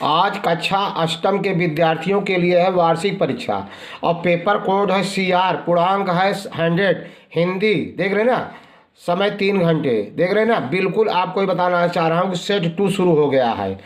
आज कक्षा अष्टम के विद्यार्थियों के लिए है वार्षिक परीक्षा और पेपर कोड है CR, पूर्णांक है 100, हिंदी। देख रहे हैं ना, समय 3 घंटे। देख रहे हैं ना, बिल्कुल आपको ही बताना चाह रहा हूँ कि सेट 2 शुरू हो गया है।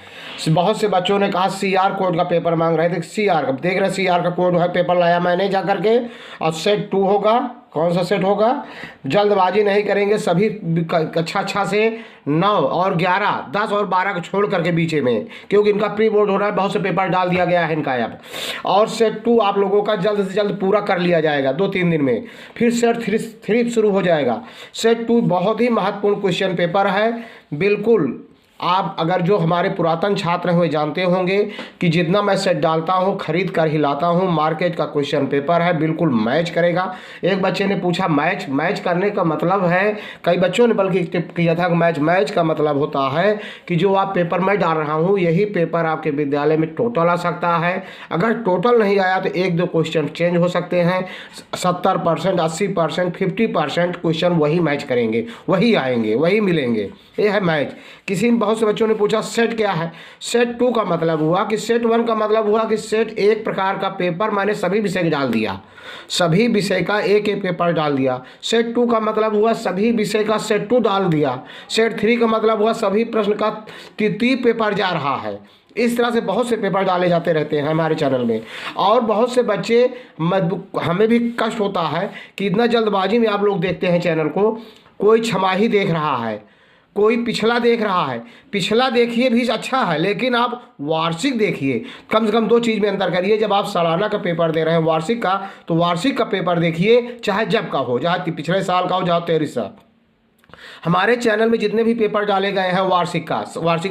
बहुत से बच्चों ने कहा CR कोड का पेपर मांग रहे थे। CR का देख रहे हैं, CR का कोड है, पेपर लाया मैंने जा करके। और सेट 2 होगा। कौन सा सेट होगा? जल्दबाजी नहीं करेंगे, सभी कक्षा से 9 और 11, 10 और 12 को छोड़ करके बीचे में, क्योंकि इनका प्री बोर्ड हो रहा है, बहुत से पेपर डाल दिया गया है इनका अब। और सेट 2 आप लोगों का जल्द से जल्द पूरा कर लिया जाएगा 2-3 दिन में। फिर सेट 3 शुरू हो जाएगा। सेट 2 बहुत ही महत्वपूर्ण क्वेश्चन पेपर है। बिल्कुल आप अगर जो हमारे पुरातन छात्र हैं वे जानते होंगे कि जितना मैं सेट डालता हूं खरीद कर ही लाता हूं। मार्केट का क्वेश्चन पेपर है, बिल्कुल मैच करेगा। एक बच्चे ने पूछा मैच करने का मतलब है, कई बच्चों ने बल्कि टिप किया था कि मैच का मतलब होता है कि जो आप पेपर मैं डाल रहा हूं यही पेपर आपके विद्यालय में टोटल आ सकता है। अगर टोटल नहीं आया तो 1-2 क्वेश्चन चेंज हो सकते हैं। 70%, 80%, 50% क्वेश्चन वही मैच करेंगे, वही आएंगे, वही मिलेंगे। ये है मैच। बहुत से बच्चों ने पूछा सेट क्या है। सेट 2 का मतलब हुआ कि सेट 1 का मतलब हुआ कि सेट एक प्रकार का पेपर मैंने सभी विषय का डाल दिया, सभी विषय का एक एक पेपर डाल दिया। सेट 2 का मतलब हुआ सभी विषय का सेट 2 डाल दिया। सेट 3 का मतलब हुआ सभी प्रश्न का तृतीय पेपर जा रहा है। इस तरह से बहुत से पेपर डाले जाते रहते हैं हमारे चैनल में। और बहुत से बच्चे, हमें भी कष्ट होता है कि इतना जल्दबाजी में आप लोग देखते हैं चैनल को। कोई छमाही देख रहा है, कोई पिछला देख रहा है। पिछला देखिए भी अच्छा है, लेकिन आप वार्षिक देखिए। कम से कम 2 चीज़ में अंतर करिए। जब आप सालाना का पेपर दे रहे हैं वार्षिक का, तो वार्षिक का पेपर देखिए, चाहे जब का हो, चाहे पिछले साल का हो, चाहे 23 साल। हमारे चैनल में जितने भी पेपर डाले गए हैं वार्षिक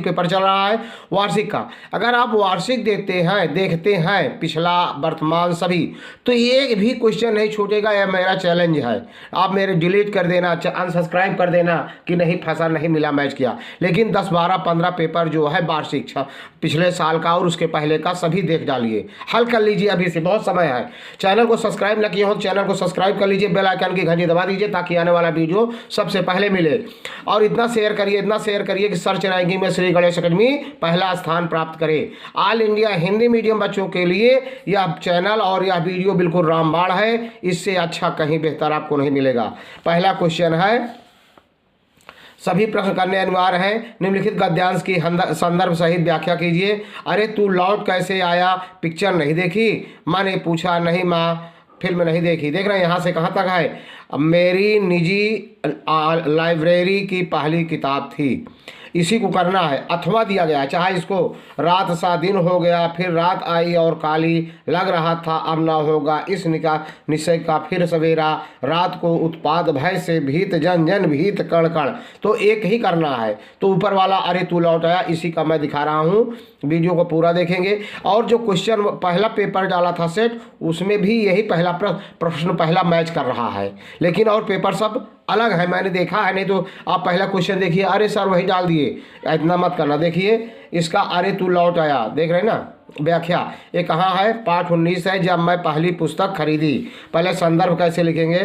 पेपर चल रहा है वार्षिक का, अगर आप वार्षिक देखते हैं पिछला वर्तमान सभी, तो एक भी क्वेश्चन नहीं छूटेगा। यह मेरा चैलेंज है। आप मेरे डिलीट कर देना, अनसब्सक्राइब कर देना कि नहीं फंसा, नहीं मिला, मैच किया। लेकिन 10, 12, 15 पेपर जो है वार्षिक पिछले साल का और उसके पहले का सभी देख डालिए, हल कर लीजिए। अभी से बहुत समय है। चैनल को सब्सक्राइब न किए हो, चैनल को सब्सक्राइब कर लीजिए, बेल आइकन की घंटी दबा दीजिए ताकि आने वाला वीडियो सबसे पहले मिले। और इतना शेयर करिए कि सर्च रैंकिंग में श्री गणेश अकेडमी पहला स्थान प्राप्त करे। ऑल इंडिया हिंदी मीडियम बच्चों के लिए यह चैनल और यह वीडियो बिल्कुल रामबाण है। इससे अच्छा कहीं बेहतर आपको नहीं मिलेगा। पहला क्वेश्चन है, सभी प्रश्न करने अनिवार्य हैं। निम्नलिखित गद्यांश की संदर्भ सहित व्याख्या कीजिए। अरे तू लौट कैसे आया, पिक्चर नहीं देखी? माँ ने पूछा, नहीं माँ, फिल्म नहीं देखी। देख रहे हैं यहाँ से कहाँ तक है। मेरी निजी लाइब्रेरी की पहली किताब थी। इसी को करना है। अथवा दिया गया है, चाहे इसको रात सा दिन हो गया, फिर रात आई और काली, लग रहा था अब ना होगा इस निश्चय का फिर सवेरा, रात को उत्पाद भय से भीत जन जन भीत कण कण। तो एक ही करना है। तो ऊपर वाला अरे तू लौट आया, इसी का मैं दिखा रहा हूँ। वीडियो को पूरा देखेंगे। और जो क्वेश्चन पहला पेपर डाला था सेट, उसमें भी यही पहला प्रश्न पहला मैच कर रहा है, लेकिन और पेपर सब अलग है। मैंने देखा है, नहीं तो आप पहला क्वेश्चन देखिए, अरे सर वही डाल दिए, इतना मत करना। देखिए इसका अरे तू लौट आया, देख रहे हैं ना व्याख्या। ये कहाँ है? पाठ 19 है, जब मैं पहली पुस्तक खरीदी। पहले संदर्भ कैसे लिखेंगे?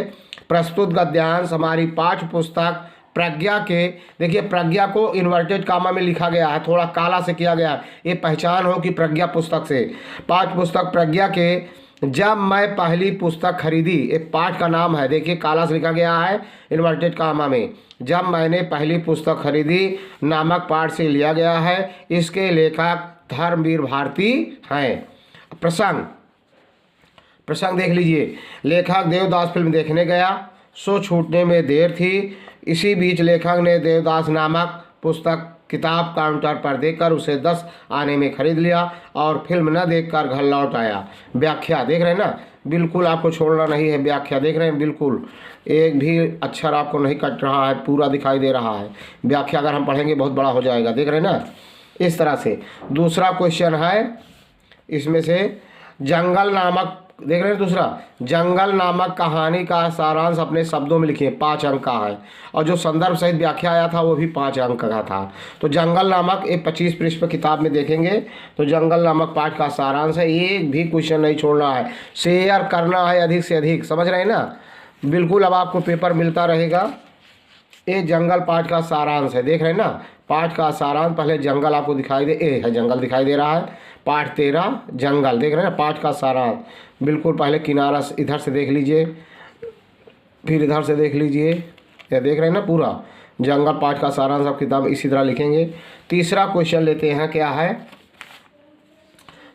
प्रस्तुत गद्यांश हमारी पाठ्य पुस्तक प्रज्ञा के, देखिए प्रज्ञा को इन्वर्टेड कामा में लिखा गया है, थोड़ा काला से किया गया है। ये पहचान हो कि प्रज्ञा पुस्तक से, पाठ्य पुस्तक प्रज्ञा के जब मैं पहली पुस्तक खरीदी, एक पाठ का नाम है, देखिए काला से लिखा गया है इन्वर्टेड कामा में। जब मैंने पहली पुस्तक खरीदी नामक पाठ से लिया गया है। इसके लेखक धर्मवीर भारती हैं। प्रसंग देख लीजिए। लेखक देवदास फिल्म देखने गया, सो छूटने में देर थी। इसी बीच लेखक ने देवदास नामक पुस्तक किताब काउंटर पर देखकर उसे 10 आने में खरीद लिया और फिल्म न देखकर घर लौट आया। व्याख्या देख रहे हैं ना, बिल्कुल आपको छोड़ना नहीं है। व्याख्या देख रहे हैं, बिल्कुल एक भी अक्षर आपको नहीं कट रहा है, पूरा दिखाई दे रहा है। व्याख्या अगर हम पढ़ेंगे बहुत बड़ा हो जाएगा। देख रहे हैं ना, इस तरह से। दूसरा क्वेश्चन है इसमें से, जंगल नामक, देख रहे हैं दूसरा, जंगल नामक कहानी का सारांश अपने शब्दों में लिखिए। 5 अंक का है। और जो संदर्भ सहित व्याख्या आया था वो भी 5 अंक का था। तो जंगल नामक, एक 25 पृष्ठ पर किताब में देखेंगे तो जंगल नामक पाठ का सारांश है। एक भी क्वेश्चन नहीं छोड़ना है, शेयर करना है अधिक से अधिक, समझ रहे हैं ना। बिल्कुल अब आपको पेपर मिलता रहेगा। ये जंगल पाठ का सारांश है, देख रहे हैं ना, पाठ का सारांश, पहले जंगल आपको दिखाई दे, ए है जंगल दिखाई दे रहा है। पाठ 13 जंगल, देख रहे हैं ना, पाठ का सारांश। बिल्कुल पहले किनारा इधर से देख लीजिए, फिर इधर से देख लीजिए, ये देख रहे हैं ना पूरा जंगल पाठ का सारांश। आप किताब इसी तरह लिखेंगे। तीसरा क्वेश्चन लेते हैं, क्या है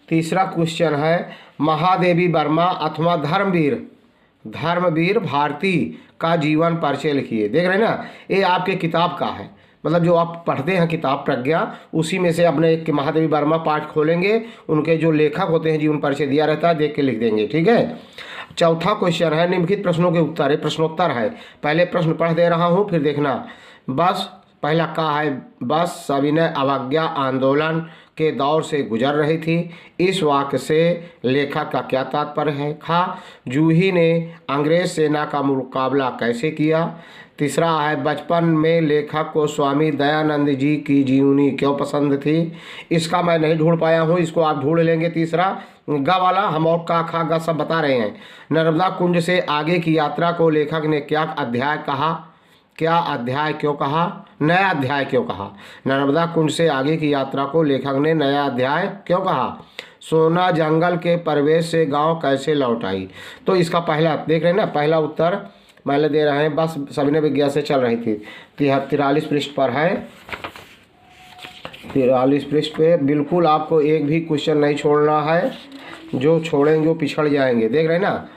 तीसरा क्वेश्चन है, महादेवी वर्मा अथवा धर्मवीर भारती का जीवन परिचय लिखिए। देख रहे हैं ना, ये आपके किताब का है, मतलब जो आप पढ़ते हैं किताब प्रज्ञा, उसी में से अपने एक महादेवी वर्मा पाठ खोलेंगे, उनके जो लेखक होते हैं जीवन परिचय दिया रहता है, देख के लिख देंगे, ठीक है। चौथा क्वेश्चन है, निम्नलिखित प्रश्नों के उत्तर, ये प्रश्नोत्तर है। पहले प्रश्न पढ़ दे रहा हूँ, फिर देखना। बस पहला का है, बस सविनय अवज्ञा आंदोलन के दौर से गुजर रही थी, इस वाक्य से लेखक का क्या तात्पर्य है। खा, जूही ने अंग्रेज सेना का मुकाबला कैसे किया। तीसरा है, बचपन में लेखक को स्वामी दयानंद जी की जीवनी क्यों पसंद थी। इसका मैं नहीं ढूंढ पाया हूँ, इसको आप ढूंढ लेंगे। तीसरा गा वाला हम और का खा गा सब बता रहे हैं। नर्मदा कुंज से आगे की यात्रा को लेखक ने क्या अध्याय कहा, क्या अध्याय क्यों कहा, नया अध्याय क्यों कहा। नर्मदा कुंज से आगे की यात्रा को लेखक ने नया अध्याय क्यों कहा। सोना जंगल के प्रवेश से गांव कैसे लौट आई। तो इसका पहला देख रहे हैं ना, पहला उत्तर पहले दे रहे हैं, बस सविनय विज्ञान से चल रही थी। 43 पृष्ठ पर है, 43 पृष्ठ पे बिल्कुल आपको एक भी क्वेश्चन नहीं छोड़ना है, जो छोड़ेंगे वो पिछड़ जाएंगे। देख रहे हैं ना,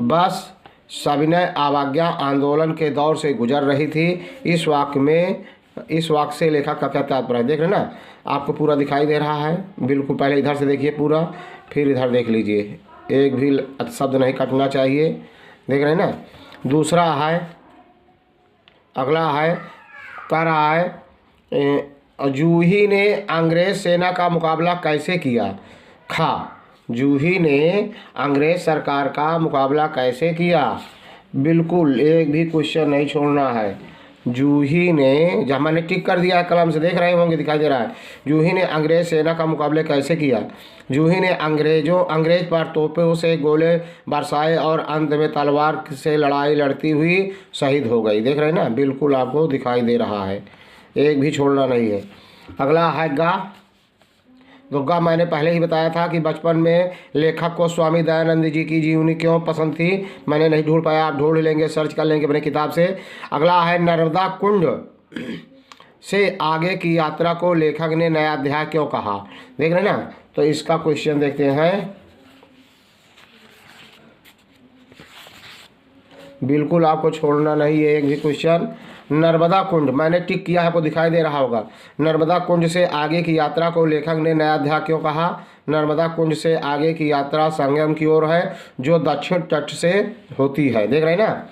बस सविनय अवज्ञा आंदोलन के दौर से गुजर रही थी, इस वाक्य से लेखक का क्या तात्पर्य है। देख रहे हैं ना, आपको पूरा दिखाई दे रहा है। बिल्कुल पहले इधर से देखिए पूरा, फिर इधर देख लीजिए, एक भी शब्द नहीं कटना चाहिए। देख रहे हैं ना। दूसरा है, अगला है, कह रहा है जूही ने अंग्रेज सेना का मुकाबला कैसे किया। खा, जूही ने अंग्रेज सरकार का मुकाबला कैसे किया। बिल्कुल एक भी क्वेश्चन नहीं छोड़ना है। जूही ने, जहाँ मैंने टिक कर दिया है कलम से, देख रहे होंगे दिखाई दे रहा है। जूही ने अंग्रेज सेना का मुकाबला कैसे किया। जूही ने अंग्रेज पर तोपों से गोले बरसाए और अंत में तलवार से लड़ाई लड़ती हुई शहीद हो गई। देख रहे हैं ना, बिल्कुल आपको दिखाई दे रहा है, एक भी छोड़ना नहीं है। अगला है गा। दुर्गा मैंने पहले ही बताया था कि बचपन में लेखक को स्वामी दयानंद जी की जीवनी क्यों पसंद थी, मैंने नहीं ढूंढ पाया, आप ढूंढ लेंगे, सर्च कर लेंगे अपने किताब से। अगला है, नर्मदा कुंड से आगे की यात्रा को लेखक ने नया अध्याय क्यों कहा। देख रहे हैं ना, तो इसका क्वेश्चन देखते हैं। बिल्कुल आपको छोड़ना नहीं है एक भी क्वेश्चन। नर्मदा कुंड मैंने टिक किया है, आपको दिखाई दे रहा होगा। नर्मदा कुंज से आगे की यात्रा को लेखक ने नया अध्याय क्यों कहा। नर्मदा कुंज से आगे की यात्रा संगम की ओर है, जो दक्षिण तट से होती है। देख रहे हैं ना।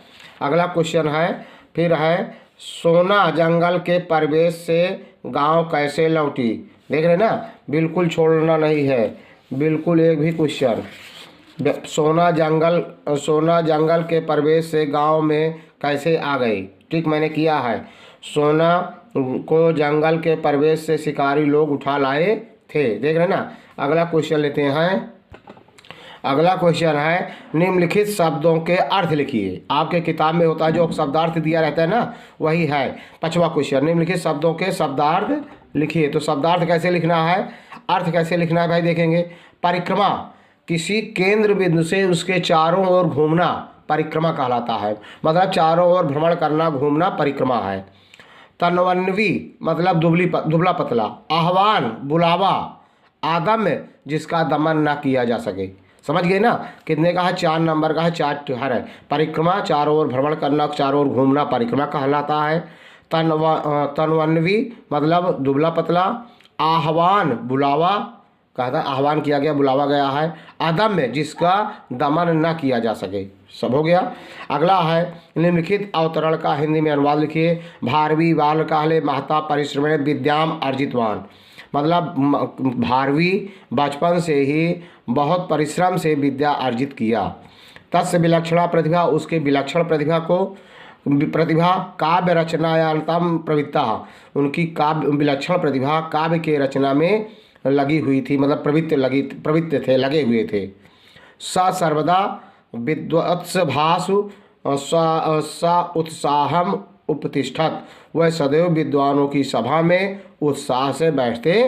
अगला क्वेश्चन है, फिर है, सोना जंगल के प्रवेश से गांव कैसे लौटी। देख रहे हैं ना, बिल्कुल छोड़ना नहीं है, बिल्कुल एक भी क्वेश्चन। सोना जंगल के प्रवेश से गांव में कैसे आ गई। ठीक मैंने किया है। सोना को जंगल के प्रवेश से शिकारी लोग उठा लाए थे। देख रहे हैं ना। अगला क्वेश्चन लेते हैं। अगला क्वेश्चन है, निम्नलिखित शब्दों के अर्थ लिखिए। आपके किताब में होता है जो शब्दार्थ दिया रहता है ना, वही है 5वां क्वेश्चन। निम्नलिखित शब्दों के शब्दार्थ लिखिए। तो शब्दार्थ कैसे लिखना है, अर्थ कैसे लिखना है भाई, देखेंगे। परिक्रमा, किसी केंद्र बिंदु से उसके चारों ओर घूमना परिक्रमा कहलाता है, मतलब चारों ओर भ्रमण करना, घूमना परिक्रमा है। तन्वन्वी मतलब दुबला पतला। आह्वान बुलावा, आदम्य जिसका दमन ना किया जा सके। समझ गए ना, कितने का है, 4 नंबर का है, 4 हर है। परिक्रमा चारों ओर भ्रमण करना, चारों ओर घूमना परिक्रमा कहलाता है। तन्वन्वी मतलब दुबला पतला। आह्वान बुलावा, कहता आह्वान किया गया, बुलावा गया है। अदम्य जिसका दमन न किया जा सके। सब हो गया। अगला है, निम्नलिखित अवतरण का हिंदी में अनुवाद लिखिए। भारवी बाल काले महता परिश्रमेण विद्याम अर्जितवान, मतलब भारवी बचपन से ही बहुत परिश्रम से विद्या अर्जित किया। तस्य विलक्षणा प्रतिभा, उसके विलक्षण प्रतिभा काव्य रचनायान्तम प्रवृत्ता, उनकी काव्य विलक्षण प्रतिभा काव्य के रचना में लगी हुई थी, मतलब प्रवृत्त थे, लगे हुए थे। स सर्वदा विद्वत्स भासु स उत्साहम उपतिष्ठत, वह सदैव विद्वानों की सभा में उत्साह से बैठते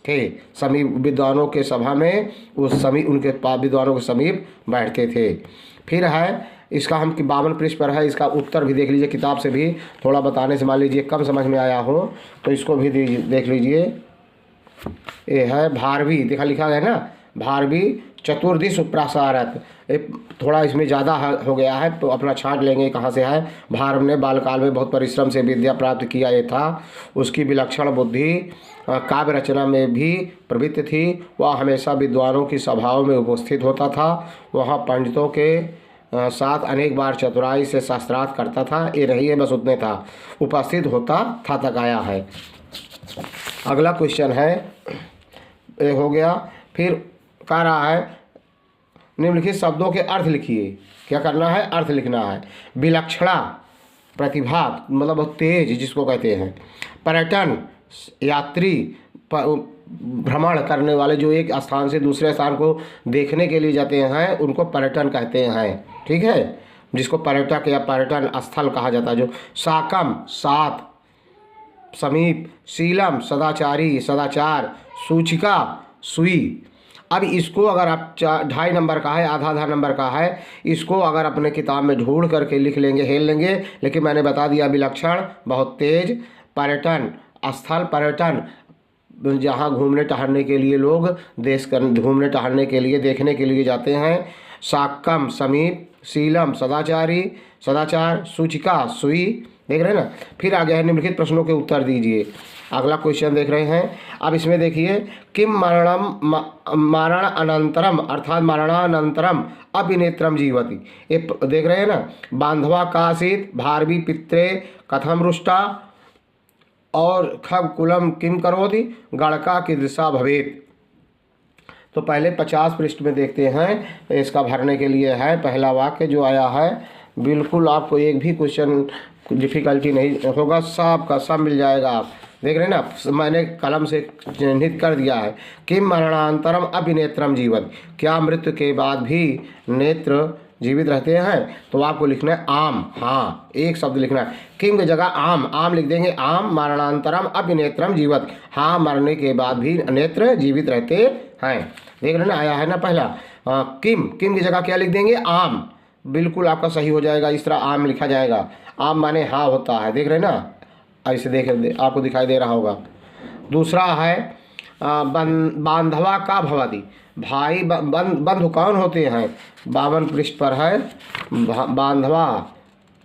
थे। समीप विद्वानों के सभा में उस समीप उनके विद्वानों के समीप बैठते थे। फिर है इसका हम 52 पृष्ठ पर है, इसका उत्तर भी देख लीजिए, किताब से भी थोड़ा बताने से मान लीजिए कम समझ में आया हो तो इसको भी देख लीजिए। ये है भारवी, देखा लिखा है ना, भारवी चतुर्दिश प्रसारत। थोड़ा इसमें ज़्यादा हो गया है तो अपना छांट लेंगे कहाँ से है। भारव ने बालकाल में बहुत परिश्रम से विद्या प्राप्त किया ये था। उसकी विलक्षण बुद्धि काव्य रचना में भी प्रवृत्त थी। वह हमेशा विद्वानों की सभाओं में उपस्थित होता था। वहाँ पंडितों के साथ अनेक बार चतुराई से शास्त्रार्थ करता था। ये नहीं है बस उतने था, उपस्थित होता था तक आया है। अगला क्वेश्चन है, ये हो गया। फिर कह रहा है निम्नलिखित शब्दों के अर्थ लिखिए। क्या करना है? अर्थ लिखना है। विलक्षणा प्रतिभा मतलब तेज जिसको कहते हैं। पर्यटन यात्री भ्रमण करने वाले जो एक स्थान से दूसरे स्थान को देखने के लिए जाते हैं उनको पर्यटन कहते हैं। ठीक है, जिसको पर्यटक या पर्यटन स्थल कहा जाता है। जो साकम सात, समीप, शीलम सदाचारी सदाचार, सूचिका सुई। अब इसको अगर आप 2.5 नंबर का है, आधा नंबर का है, इसको अगर अपने किताब में ढूंढ करके लिख लेंगे हेल लेंगे। लेकिन मैंने बता दिया विलक्षण बहुत तेज, पर्यटन स्थल, पर्यटन जहाँ घूमने टहलने के लिए लोग घूमने टहलने के लिए देखने के लिए जाते हैं। साकम समीप, शीलम सदाचारी सदाचार, सूचिका सुई। देख रहे हैं ना। फिर आगे है निम्नलिखित प्रश्नों के उत्तर दीजिए। अगला क्वेश्चन देख रहे हैं। अब इसमें देखिए किम मारण अनंतरम अर्थात मरणानंतरम अभिनेत्रम जीवति। ये देख रहे हैं ना। बांधवा कासित भारवी पित्रे कथम रुष्टा और खगकुलम किम करोति गणका की दिशा भवेत। तो पहले 50 पृष्ठ में देखते हैं, इसका भरने के लिए है। पहला वाक्य जो आया है बिल्कुल आपको एक भी क्वेश्चन डिफिकल्टी नहीं होगा, सब का सब मिल जाएगा। आप देख रहे हैं ना, मैंने कलम से चिन्हित कर दिया है। किम मरणांतरम अभिनेत्रम जीवत, क्या मृत्यु के बाद भी नेत्र जीवित रहते हैं? तो आपको लिखना है आम। हाँ, एक शब्द लिखना है। किम की जगह आम, आम लिख देंगे। आम मरणांतरम अभिनेत्रम जीवत, हाँ मरने के बाद भी नेत्र जीवित रहते हैं। देख रहे ना, आया है ना पहला। किम की जगह क्या लिख देंगे? आम। बिल्कुल आपका सही हो जाएगा, इस तरह आम लिखा जाएगा। आम माने हाँ होता है। देख रहे ना, ऐसे आपको दिखाई दे रहा होगा। दूसरा है बांधवा का भवति, भाई बंधु कौन होते हैं? 52 पृष्ठ पर है।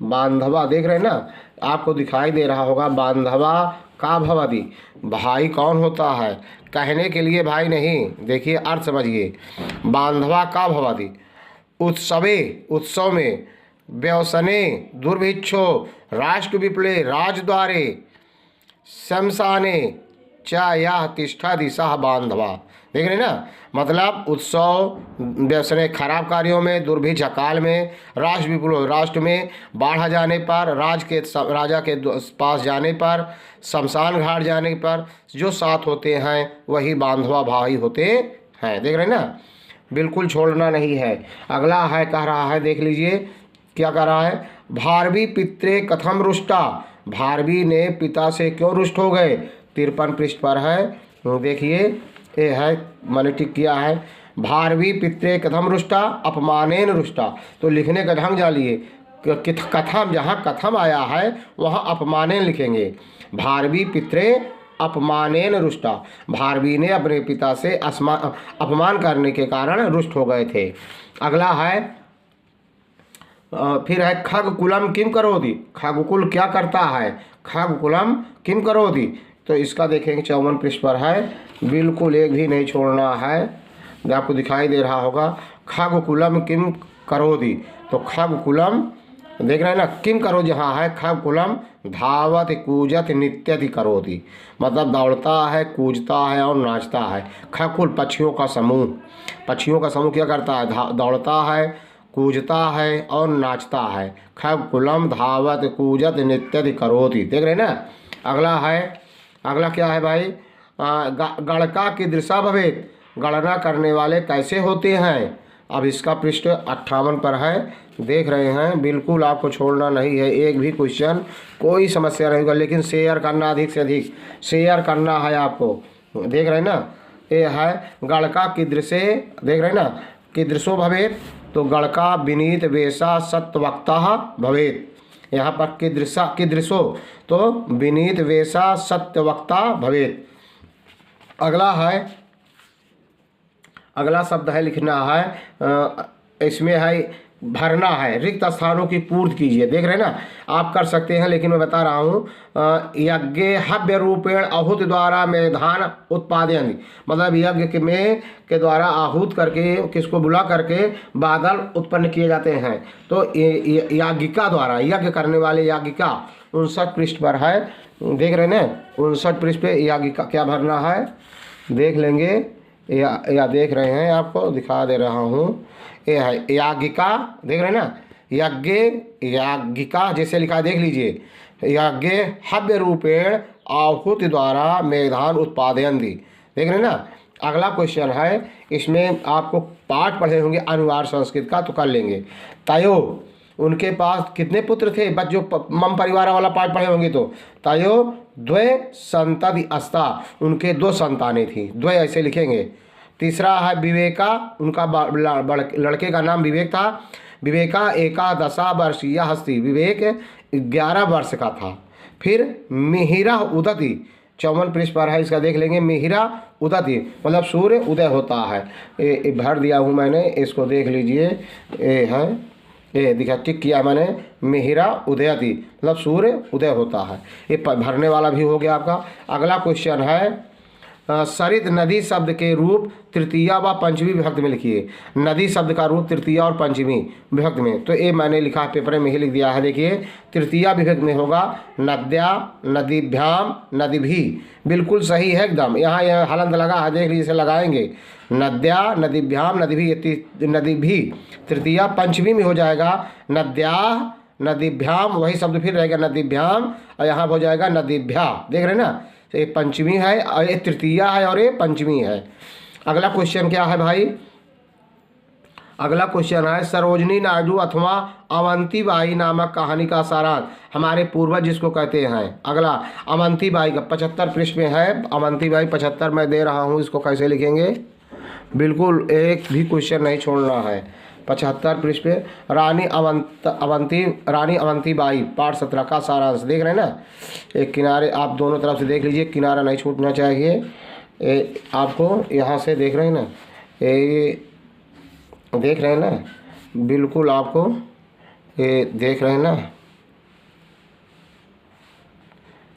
बांधवा देख रहे हैं ना, आपको दिखाई दे रहा होगा। बांधवा का भवति, भाई कौन होता है? कहने के लिए भाई नहीं, देखिए अर्थ समझिए। बांधवा का भवति, उत्सवे उत्सव में, व्यवसने दुर्भिक्षो, राष्ट्र विप्ले राजद्वारे, शमशाने चा या तिष्ठा दिशा बांधवा। देख रहे ना, मतलब उत्सव व्यवसने खराब कार्यों में, दुर्भिक्ष काल में, राष्ट्र विप्लव राष्ट्र में, बाढ़ आ जाने पर, राजा के पास जाने पर, शमशान घाट जाने पर जो साथ होते हैं वही बांधवा भाई होते हैं। देख रहे ना, बिल्कुल छोड़ना नहीं है। अगला है कह रहा है, देख लीजिए क्या कह रहा है। भारवी पित्रे कथम रुष्टा, भारवी ने पिता से क्यों रुष्ट हो गए? 53 पृष्ठ पर है। देखिए ये है, मैंने टिक किया है। भारवी पित्रे कथम रुष्टा, अपमानेन रुष्टा। तो लिखने का ढंग जानिए। कथम, जहाँ कथम आया है वहाँ अपमानेन लिखेंगे। भारवी पित्रे अपमानेन रुष्टा, भारवी ने अपने पिता से अपमान करने के कारण रुष्ट हो गए थे। अगला है फिर है खगकुलम किम करोति, खगकुल क्या करता है? खगकुलम किम करोति। तो इसका देखेंगे 54 पृष्ठ पर है। बिल्कुल एक भी नहीं छोड़ना है, आपको दिखाई दे रहा होगा। खगकुलम किम करोति, तो खगकुलम देख रहे हैं ना, किम करो जहाँ है। खगकुलम धावत कूजत नित्यति करोति, मतलब दौड़ता है, कूजता है और नाचता है। खगकुल पक्षियों का समूह, पक्षियों का समूह क्या करता है? दौड़ता है, कूजता है और नाचता है। खगकुलम धावत कूजत नित्यति करोति। देख रहे हैं ना। अगला है, अगला क्या है भाई? गणका की दृशा भवेत, गणना करने वाले कैसे होते हैं? अब इसका पृष्ठ 58 पर है, देख रहे हैं। बिल्कुल आपको छोड़ना नहीं है, एक भी क्वेश्चन, कोई समस्या नहीं होगा, लेकिन शेयर करना, अधिक से अधिक शेयर करना है आपको। देख रहे हैं ना, ये है गणका कीदृशे, देख रहे हैं ना, कीदृशो भवेत, तो गणका विनीत वेशा सत्यवक्ता भवेत। यहाँ पर कीदृशो तो विनीत वेशा सत्यवक्ता भवेत। अगला है, अगला शब्द है लिखना है, इसमें है भरना है, रिक्त स्थानों की पूर्ति कीजिए। देख रहे हैं ना, आप कर सकते हैं, लेकिन मैं बता रहा हूँ, यज्ञ हव्य रूपेण आहुति द्वारा मेधान उत्पादयन, मतलब यज्ञ में के द्वारा आहूत करके, किसको बुला करके बादल उत्पन्न किए जाते हैं। तो याज्ञिका द्वारा, यज्ञ करने वाले याज्ञिका 59 पृष्ठ पर है, देख रहे हैं ना, 59 पृष्ठ पे याज्ञिका क्या भरना है, देख लेंगे या देख रहे हैं, आपको दिखा दे रहा हूँ। ये है याज्ञिका, देख रहे हैं ना, यज्ञ याज्ञिका जैसे लिखा है, देख लीजिए, यज्ञ हव्य रूपेण आहुति द्वारा मेधान उत्पादयन दी, देख रहे हैं ना। अगला क्वेश्चन है, इसमें आपको पाठ पढ़े होंगे अनुवाद संस्कृत का, तो कर लेंगे। तयो, उनके पास कितने पुत्र थे, बस जो मम परिवार वाला पाठ पढ़े होंगे तो, तयो द्वय संतति अस्ता, उनके 2 संतानें थी, द्वय ऐसे लिखेंगे। तीसरा है विवेका, उनका लड़के का नाम विवेक था। विवेका 11 वर्षीय हस्ती, विवेक 11 वर्ष का था। फिर मिहिरा उदति, 54 पृष्ठ पर है, इसका देख लेंगे। मिहिरा उदति मतलब सूर्य उदय होता है, ये भर दिया हूँ मैंने, इसको देख लीजिए, ये है, ये दिखा टिक किया मैंने, मिहिरा उदयति मतलब सूर्य उदय होता है, ये भरने वाला भी हो गया आपका। अगला क्वेश्चन है, सरित नदी शब्द के रूप तृतीया व पंचमी विभक्ति में लिखिए। नदी शब्द का रूप तृतीया और पंचमी विभक्ति में, तो ये मैंने लिखा है, पेपर में ही लिख दिया है। देखिए, तृतीया विभक्ति में होगा नद्या, नदीभ्याम, नदीभी, बिल्कुल सही है एकदम। यहाँ यह हलंत लगा है, देख लीजिए, इसे लगाएंगे, नद्या, नदीभ्याम, नदीभी। तृतीया पंचमी में हो जाएगा नद्या, नदीभ्याम, वही शब्द फिर रहेगा नदीभ्याम, और यहाँ हो जाएगा नदीभ्या, देख रहे हैं ना। तो ये पंचमी है, और ये तृतीया है, और ये पंचमी है। अगला क्वेश्चन क्या है भाई, अगला क्वेश्चन है, सरोजनी नायडू अथवा अवंती बाई नामक कहानी का सारांश, हमारे पूर्वज जिसको कहते हैं। अगला अवंती बाई का 75 पृष्ठ में है, अवंती बाई 75 मैं दे रहा हूँ, इसको कैसे लिखेंगे, बिल्कुल एक भी क्वेश्चन नहीं छोड़ना है। 75 पृष्ठ पे रानी अवंती बाई पाठ 17 का सारांश, देख रहे हैं ना। एक किनारे आप दोनों तरफ से देख लीजिए, किनारा नहीं छूटना चाहिए। आपको यहाँ से देख रहे हैं ना, ये देख रहे हैं ना, बिल्कुल आपको ये देख रहे हैं ना,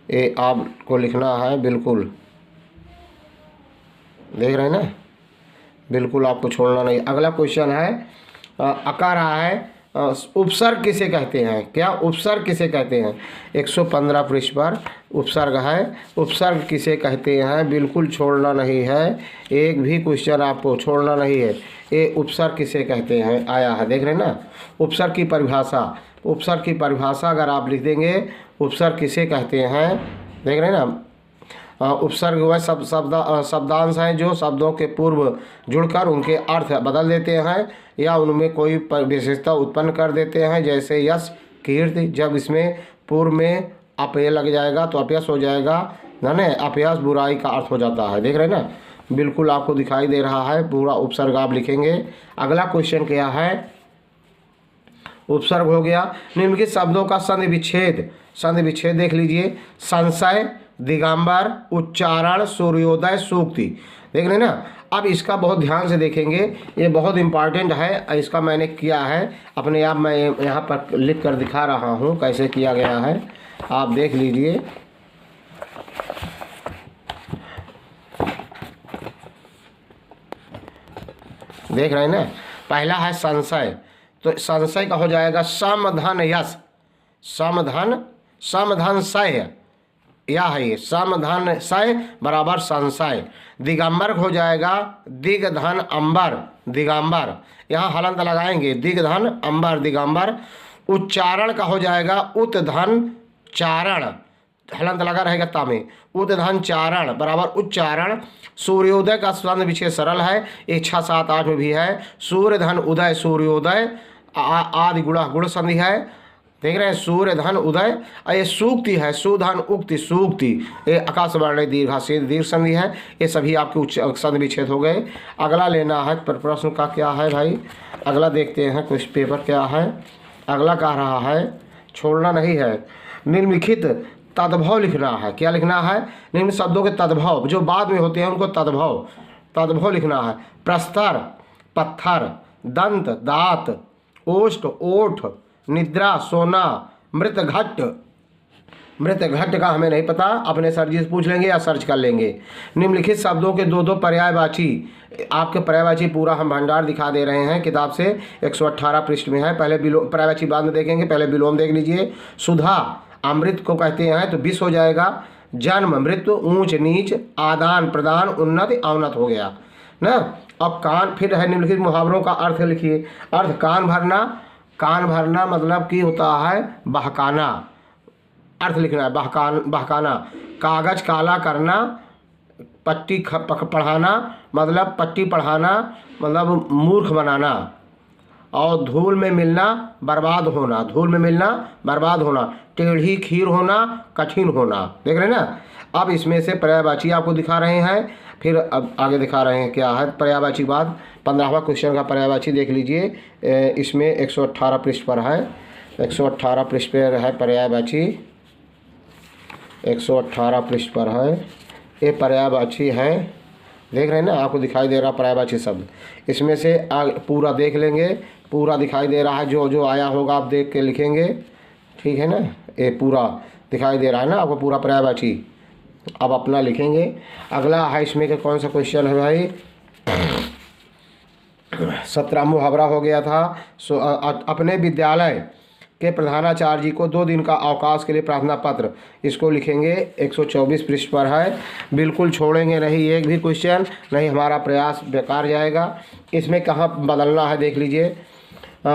ये आपको लिखना है, बिल्कुल देख रहे हैं ना, बिल्कुल आपको छोड़ना नहीं। अगला क्वेश्चन है, अका रहा है, उपसर्ग किसे कहते हैं, क्या उपसर्ग किसे कहते हैं। 115 पृष्ठ पर उपसर्ग है, उपसर्ग किसे कहते हैं, बिल्कुल छोड़ना नहीं है, एक भी क्वेश्चन आपको छोड़ना नहीं है। ये उपसर्ग किसे कहते हैं आया है, देख रहे हैं ना। उपसर्ग की परिभाषा, उपसर्ग की परिभाषा अगर आप लिख देंगे, उपसर्ग किसे कहते हैं, देख रहे हैं ना। उपसर्ग वह शब्दांश हैं जो शब्दों के पूर्व जुड़कर उनके अर्थ बदल देते हैं या उनमें कोई विशेषता उत्पन्न कर देते हैं, जैसे यश, कीर्ति। जब इसमें पूर्व में अपय लग जाएगा तो अपयश हो जाएगा, ना, अपयश बुराई का अर्थ हो जाता है, देख रहे हैं ना, बिल्कुल आपको दिखाई दे रहा है। पूरा उपसर्ग आप लिखेंगे। अगला क्वेश्चन क्या है, उपसर्ग हो गया। निम्नलिखित शब्दों का संधि विच्छेद देख लीजिए। संशय, दिगंबर, उच्चारण, सूर्योदय, सूक्ति, देख रहे हैं ना। अब इसका बहुत ध्यान से देखेंगे, ये बहुत इम्पॉर्टेंट है, इसका मैंने किया है अपने आप, मैं यहाँ पर लिख कर दिखा रहा हूँ कैसे किया गया है, आप देख लीजिए। देख रहे हैं ना, पहला है संशय, तो संशय का हो जाएगा समधन यश, समधन सय, या है ये समधन सय बराबर संशय। दिगंबर हो जाएगा दिगधन अंबर, दिगंबर, यहाँ हलंत लगाएंगे, दिगधन अंबर, दिगंबर। उच्चारण का हो जाएगा उत्धन चारण, हलंत लगा रहेगा ता में। उद्धन चारण बराबर उच्चारण। सूर्योदय का संध विच्छेद सरल है, ये 6, 7, 8 में भी है। सूर्य धन उदय सूर्योदय आदि गुणा गुण संधि है, देख रहे हैं, सूर्य धन उदय। ये सूक्ति है, सुधन उक्ति सूक्ति, ये आकाश वर्ण दीर्घा से दीर्घ संधि है। ये सभी आपके उच्च संधि विच्छेद हो गए। अगला लेना है प्रश्न का क्या है भाई, अगला देखते हैं कुछ पेपर क्या है। अगला कह रहा है, छोड़ना नहीं है, निम्नलिखित तद्भव लिखना है। क्या लिखना है? निम्न शब्दों के तद्भव जो बाद में होते हैं उनको तद्भव लिखना है। प्रस्तर पत्थर, दंत दांत, ओष्ठ ओठ, निद्रा सोना, मृत घट का हमें नहीं पता, अपने सर जी से पूछ लेंगे या सर्च कर लेंगे। निम्नलिखित शब्दों के 2 पर्यायवाची, आपके पर्यायवाची पूरा हम भंडार दिखा दे रहे हैं किताब से, 118 पृष्ठ में है। पहले पर्यायवाची बाद में देखेंगे, पहले विलोम देख लीजिए। सुधा अमृत को कहते हैं तो विष हो जाएगा। जन्म मृत्यु, ऊंच नीच, आदान प्रदान, उन्नति अवनत हो गया ना। अब कान, फिर है निम्नलिखित मुहावरों का अर्थ लिखिए। अर्थ कान भरना मतलब कि होता है बहकाना, अर्थ लिखना है बहकाना। कागज काला करना, पट्टी पढ़ाना मतलब पट्टी पढ़ाना मतलब मूर्ख बनाना। और धूल में मिलना बर्बाद होना, टेढ़ी खीर होना, कठिन होना, देख रहे हैं ना। अब इसमें से पर्यायवाची आपको दिखा रहे हैं, फिर अब आगे दिखा रहे हैं क्या है पर्यायवाची बाद। 15वां क्वेश्चन का पर्यायवाची देख लीजिए, इसमें 118 पृष्ठ पर है, 118 पृष्ठ पर है पर्यायवाची, 118 पृष्ठ पर है। ये पर्यायवाची है, देख रहे हैं ना, आपको दिखाई दे रहा पर्यायवाची शब्द। इसमें से पूरा देख लेंगे, पूरा दिखाई दे रहा है, जो जो आया होगा आप देख के लिखेंगे, ठीक है ना। ये पूरा दिखाई दे रहा है ना आपको पूरा पर्यायवाची, अब अपना लिखेंगे। अगला है इसमें का कौन सा क्वेश्चन है भाई, 17 मुहावरा हो गया था। अपने विद्यालय के प्रधानाचार्य जी को 2 दिन का अवकाश के लिए प्रार्थना पत्र, इसको लिखेंगे, 124 पृष्ठ पर है। बिल्कुल छोड़ेंगे नहीं एक भी क्वेश्चन, नहीं हमारा प्रयास बेकार जाएगा। इसमें कहाँ बदलना है देख लीजिए।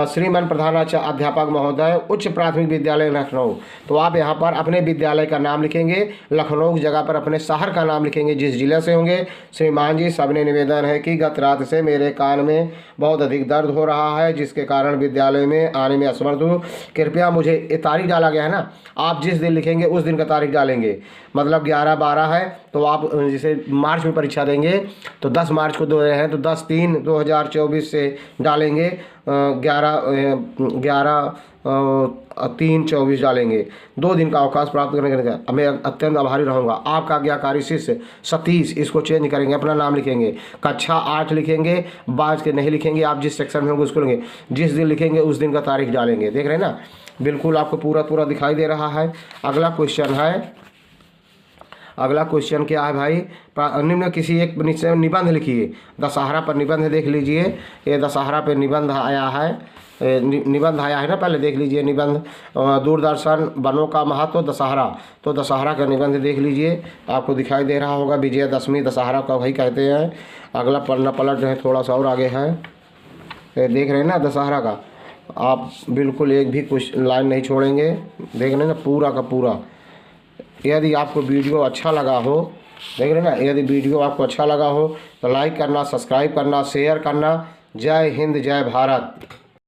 श्रीमान प्रधानाचार्य अध्यापक महोदय उच्च प्राथमिक विद्यालय लखनऊ, तो आप यहाँ पर अपने विद्यालय का नाम लिखेंगे, लखनऊ की जगह पर अपने शहर का नाम लिखेंगे जिस जिले से होंगे। श्रीमान जी, सबने निवेदन है कि गत रात से मेरे कान में बहुत अधिक दर्द हो रहा है, जिसके कारण विद्यालय में आने में असमर्थ हूँ। कृपया मुझे, ये तारीख डाला गया है ना, आप जिस दिन लिखेंगे उस दिन का तारीख डालेंगे, मतलब 11/12 है तो आप जैसे मार्च में परीक्षा देंगे तो 10 मार्च को दे रहे हैं तो 10/3/2024 से डालेंगे, 11/3/24 डालेंगे। 2 दिन का अवकाश प्राप्त करने के लिए मैं अत्यंत आभारी रहूँगा। आपका आज्ञाकारी शिष्य सतीश, इसको चेंज करेंगे, अपना नाम लिखेंगे। कक्षा 8 लिखेंगे, बाद के नहीं लिखेंगे, आप जिस सेक्शन में होंगे उसको लेंगे, जिस दिन लिखेंगे उस दिन का तारीख डालेंगे, देख रहे हैं ना। बिल्कुल आपको पूरा दिखाई दे रहा है। अगला क्वेश्चन है, अगला क्वेश्चन क्या है भाई, निम्न किसी एक निबंध लिखिए। दशहरा पर निबंध देख लीजिए, ये दशहरा पर निबंध आया है, निबंध आया है ना, पहले देख लीजिए निबंध। दूरदर्शन वनों का महत्व दशहरा, तो दशहरा का निबंध देख लीजिए, आपको दिखाई दे रहा होगा। विजयदशमी दशहरा का वही कहते हैं। अगला पन्ना पलट जो है थोड़ा सा और आगे है, देख रहे हैं ना दशहरा का, आप बिल्कुल एक भी कुछ लाइन नहीं छोड़ेंगे, देख रहे हैं ना पूरा का पूरा। यदि आपको वीडियो अच्छा लगा हो, देख रहे हैं ना, यदि वीडियो आपको अच्छा लगा हो तो लाइक करना, सब्सक्राइब करना, शेयर करना। जय हिंद, जय भारत।